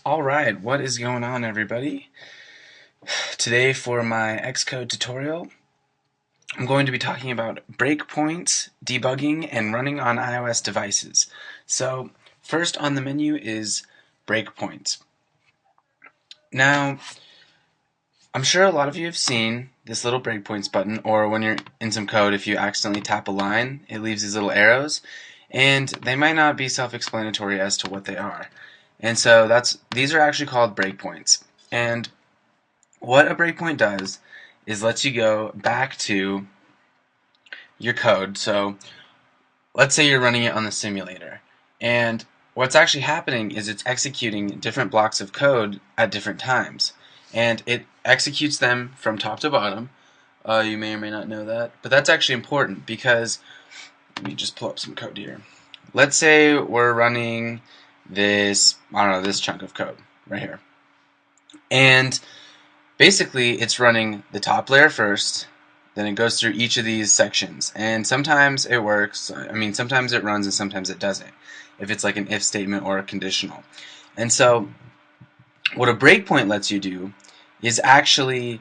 Alright, what is going on, everybody? Today for my Xcode tutorial, I'm going to be talking about breakpoints, debugging, and running on iOS devices. So, first on the menu is breakpoints. Now, I'm sure a lot of you have seen this little breakpoints button, or when you're in some code, if you accidentally tap a line, it leaves these little arrows, and they might not be self-explanatory as to what they are. And so these are actually called breakpoints. And what a breakpoint does is lets you go back to your code. So let's say you're running it on the simulator, and what's actually happening is it's executing different blocks of code at different times, and it executes them from top to bottom. You may or may not know that, but that's actually important because, let me just pull up some code here. Let's say we're running this, I don't know, this chunk of code right here, and basically it's running the top layer first, then it goes through each of these sections, and sometimes it works, sometimes it runs and sometimes it doesn't, if it's like an if statement or a conditional. And so what a breakpoint lets you do is actually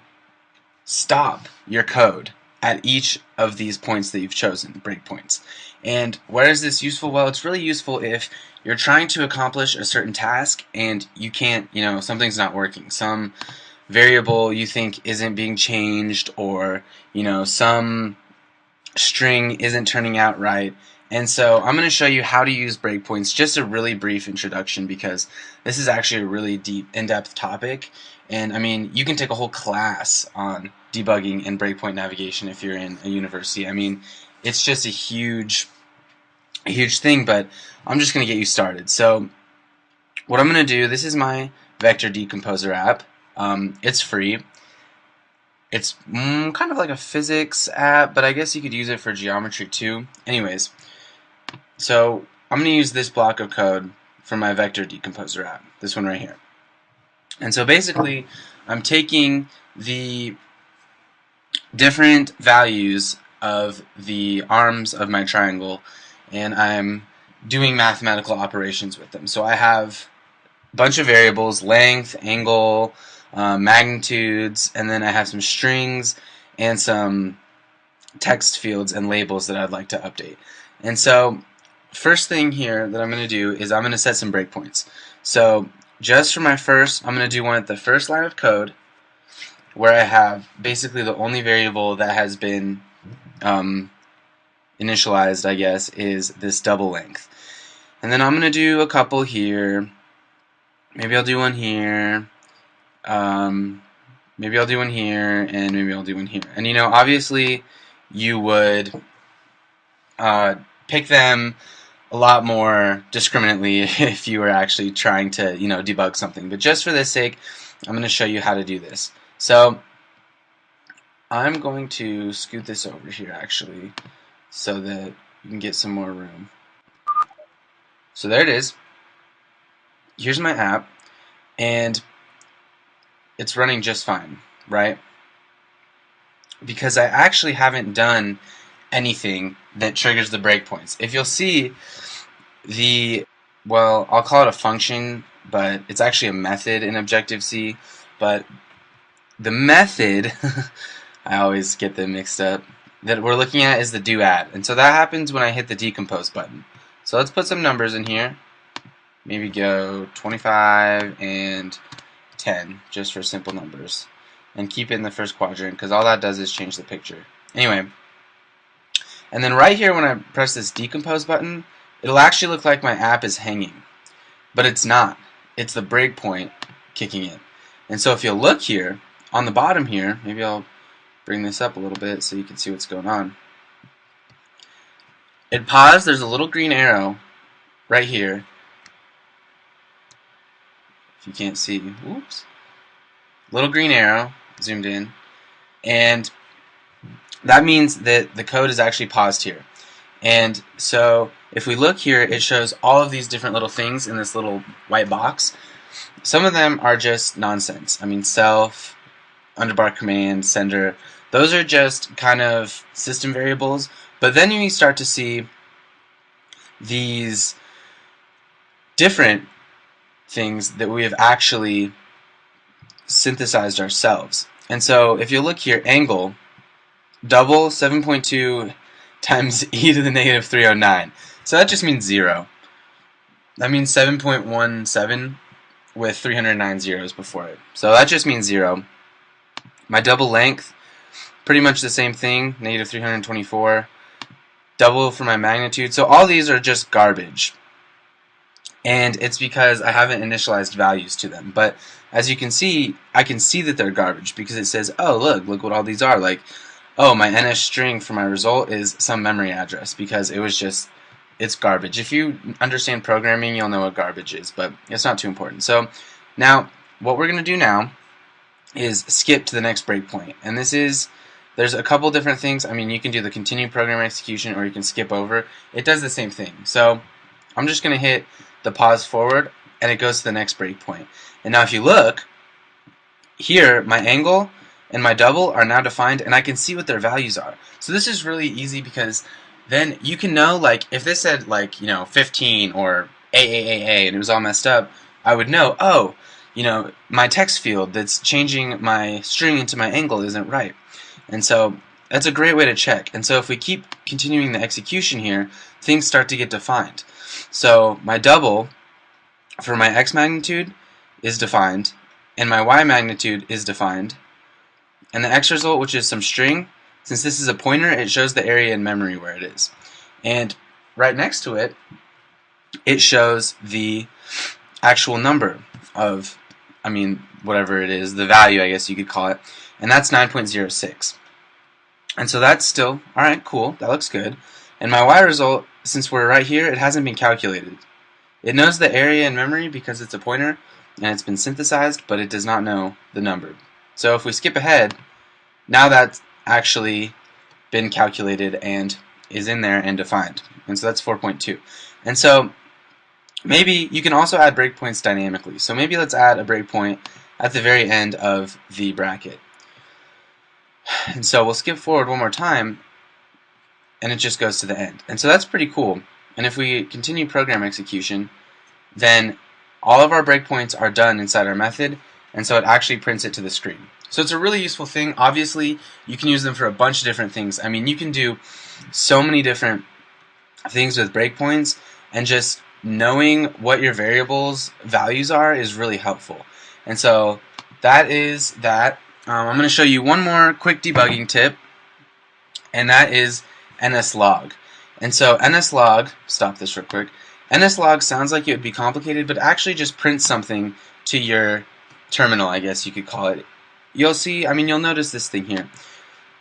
stop your code at each of these points that you've chosen, breakpoints. And where is this useful? Well, it's really useful if you're trying to accomplish a certain task and you can't, something's not working. Some variable you think isn't being changed, or, some string isn't turning out right. And so I'm going to show you how to use breakpoints, just a really brief introduction, because this is actually a really deep, in-depth topic. And you can take a whole class on debugging and breakpoint navigation if you're in a university. It's just a huge thing, but I'm just going to get you started. So what I'm going to do, this is my vector decomposer app. It's free. It's kind of like a physics app, but I guess you could use it for geometry too. Anyways, so I'm going to use this block of code for my vector decomposer app, this one right here. And so basically, I'm taking the different values of the arms of my triangle, and I'm doing mathematical operations with them. So I have a bunch of variables: length, angle, magnitudes, and then I have some strings and some text fields and labels that I'd like to update. And so first thing here that I'm going to do is I'm going to set some breakpoints. So just for my first, I'm going to do one at the first line of code, where I have basically the only variable that has been initialized, I guess, is this double length. And then I'm going to do a couple here. Maybe I'll do one here. Maybe I'll do one here, and maybe I'll do one here. And obviously you would pick them a lot more discriminately if you were actually trying to debug something. But just for this sake, I'm going to show you how to do this. So I'm going to scoot this over here actually, so that you can get some more room. So there it is. Here's my app, and it's running just fine, right? Because I actually haven't done anything that triggers the breakpoints. If you'll see I'll call it a function, but it's actually a method in Objective-C, but the method, I always get them mixed up, that we're looking at is the do-add. And so that happens when I hit the decompose button. So let's put some numbers in here. Maybe go 25 and 10, just for simple numbers. And keep it in the first quadrant, because all that does is change the picture. Anyway, and then right here when I press this decompose button, it'll actually look like my app is hanging. But it's not. It's the breakpoint kicking in. And so if you'll look here, on the bottom here, maybe I'll bring this up a little bit so you can see what's going on. It paused. There's a little green arrow right here. If you can't see, whoops. Little green arrow, zoomed in. And that means that the code is actually paused here. And so if we look here, it shows all of these different little things in this little white box. Some of them are just nonsense. Self, underbar command, sender, those are just kind of system variables. But then you start to see these different things that we have actually synthesized ourselves. And so if you look here, angle, double 7.2 times e to the negative 309. So that just means 0. That means 7.17 with 309 zeros before it. So that just means 0. My double length, pretty much the same thing, negative 324. Double for my magnitude. So all these are just garbage. And it's because I haven't initialized values to them. But as you can see, I can see that they're garbage because it says, oh, look what all these are. Like, oh, my NS string for my result is some memory address because it's garbage. If you understand programming, you'll know what garbage is, but it's not too important. So now, what we're going to do now is skip to the next breakpoint. And there's a couple different things. I mean, you can do the continue program execution or you can skip over. It does the same thing. So I'm just going to hit the pause forward and it goes to the next breakpoint. And now if you look, here my angle and my double are now defined and I can see what their values are. So this is really easy because then you can know, like, if this said, like, 15 or AAAA and it was all messed up, I would know, oh, my text field that's changing my string into my angle isn't right. And so that's a great way to check. And so if we keep continuing the execution here, things start to get defined. So my double for my x magnitude is defined, and my y magnitude is defined, and the x result, which is some string, since this is a pointer, it shows the area in memory where it is. And right next to it, it shows the actual number of, whatever it is, the value, I guess you could call it, and that's 9.06. And so that's still, alright, cool, that looks good. And my y result, since we're right here, it hasn't been calculated. It knows the area in memory because it's a pointer, and it's been synthesized, but it does not know the number. So if we skip ahead, now that's actually been calculated and is in there and defined. And so that's 4.2. And so maybe you can also add breakpoints dynamically. So maybe let's add a breakpoint at the very end of the bracket. And so we'll skip forward one more time and it just goes to the end. And so that's pretty cool. And if we continue program execution, then all of our breakpoints are done inside our method, and so it actually prints it to the screen. So it's a really useful thing. Obviously, you can use them for a bunch of different things. I mean, you can do so many different things with breakpoints, and just knowing what your variables' values are is really helpful. And so that is that. I'm going to show you one more quick debugging tip, and that is NSLog. And so NSLog, stop this real quick, NSLog sounds like it would be complicated, but actually just prints something to your terminal, I guess you could call it. You'll see, you'll notice this thing here.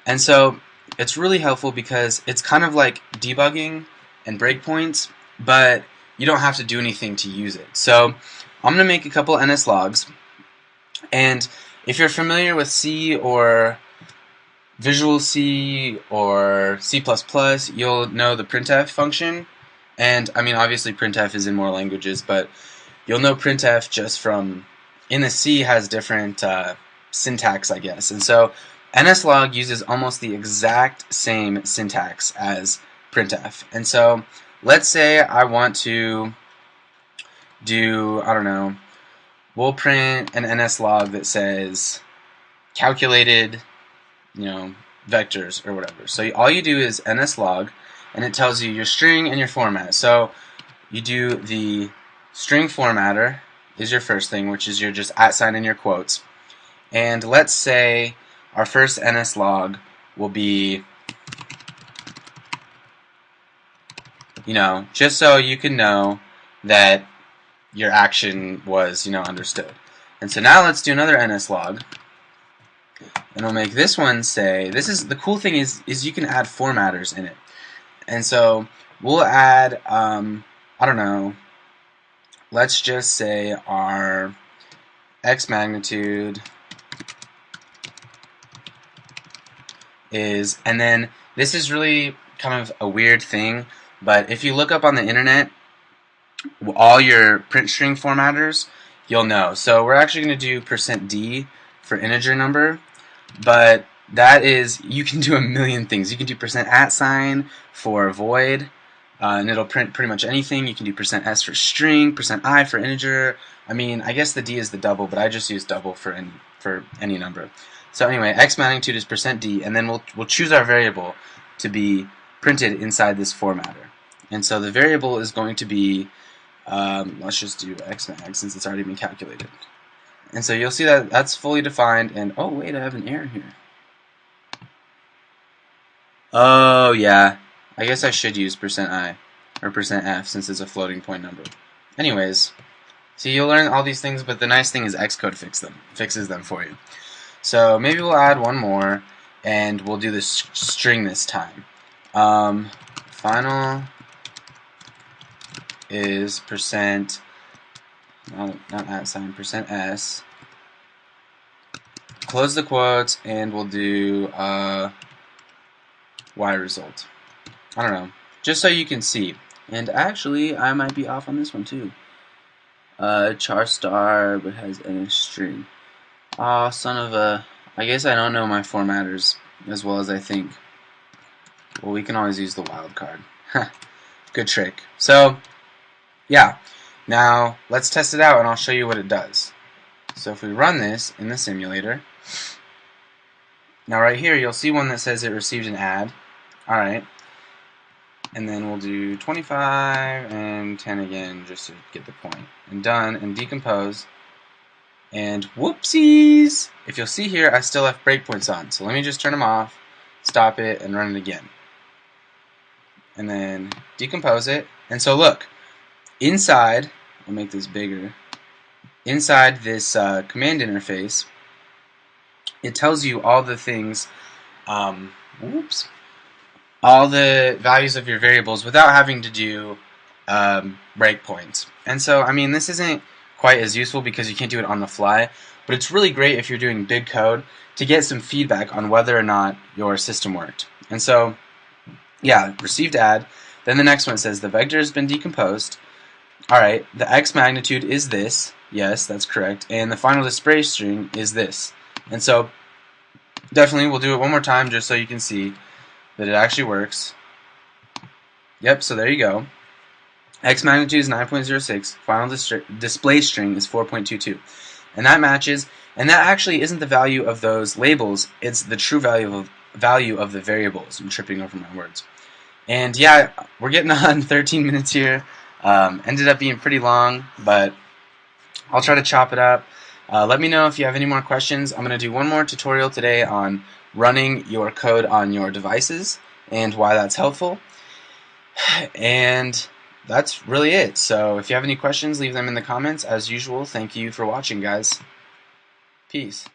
And so it's really helpful because it's kind of like debugging and breakpoints, but you don't have to do anything to use it. So I'm going to make a couple NSLogs, and if you're familiar with C or Visual C or C++, you'll know the printf function. And obviously printf is in more languages, but you'll know printf just from, in the C has different syntax, I guess. And so NSLog uses almost the exact same syntax as printf. And so let's say I want to do, we'll print an NSLog that says calculated, vectors or whatever. So all you do is NSLog, and it tells you your string and your format. So you do the string formatter is your first thing, which is your just @ in your quotes. And let's say our first NSLog will be, just so you can know that your action was, understood. And so now let's do another NSLog. And we'll make this one say, the cool thing is you can add formatters in it. And so we'll add, let's just say our x magnitude is, and then this is really kind of a weird thing, but if you look up on the internet, all your print string formatters, you'll know. So we're actually going to do %d for integer number, but that is, you can do a million things. You can do %@ for void, and it'll print pretty much anything. You can do %s for string, %i for integer. I mean, I guess the d is the double, but I just use double for any number. So anyway, x magnitude is %d, and then we'll choose our variable to be printed inside this formatter. And so the variable is going to be, let's just do xmag since it's already been calculated. And so you'll see that that's fully defined, and oh wait, I have an error here. Oh yeah, I guess I should use %i or %f since it's a floating point number. Anyways, see, you'll learn all these things, but the nice thing is Xcode fixes them for you. So maybe we'll add one more, and we'll do this string this time. Final is not %s. Close the quotes, and we'll do y result. I don't know, just so you can see. And actually, I might be off on this one too. Char star, but has NS string. Aw, son of a... I guess I don't know my formatters as well as I think. Well, we can always use the wildcard. Good trick. So, yeah. Now, let's test it out and I'll show you what it does. So if we run this in the simulator, now right here you'll see one that says it received an add. Alright. And then we'll do 25 and 10 again just to get the point. And done, and decompose. And whoopsies! If you'll see here, I still left breakpoints on. So let me just turn them off, stop it, and run it again. And then decompose it. And so look, inside, I'll make this bigger, inside this command interface, it tells you all the things, all the values of your variables without having to do breakpoints. And so, I mean, this isn't quite as useful because you can't do it on the fly, but it's really great if you're doing big code to get some feedback on whether or not your system worked. And so, yeah, received add. Then the next one says the vector has been decomposed. Alright, the x magnitude is this. Yes, that's correct. And the final display string is this. And so, definitely we'll do it one more time just so you can see that it actually works. Yep, so there you go. X magnitude is 9.06, final display string is 4.22. And that matches, and that actually isn't the value of those labels, it's the true value of the variables. I'm tripping over my words. And yeah, we're getting on 13 minutes here. Ended up being pretty long, but I'll try to chop it up. Let me know if you have any more questions. I'm going to do one more tutorial today on running your code on your devices and why that's helpful. And that's really it. So if you have any questions, leave them in the comments. As usual, thank you for watching, guys. Peace.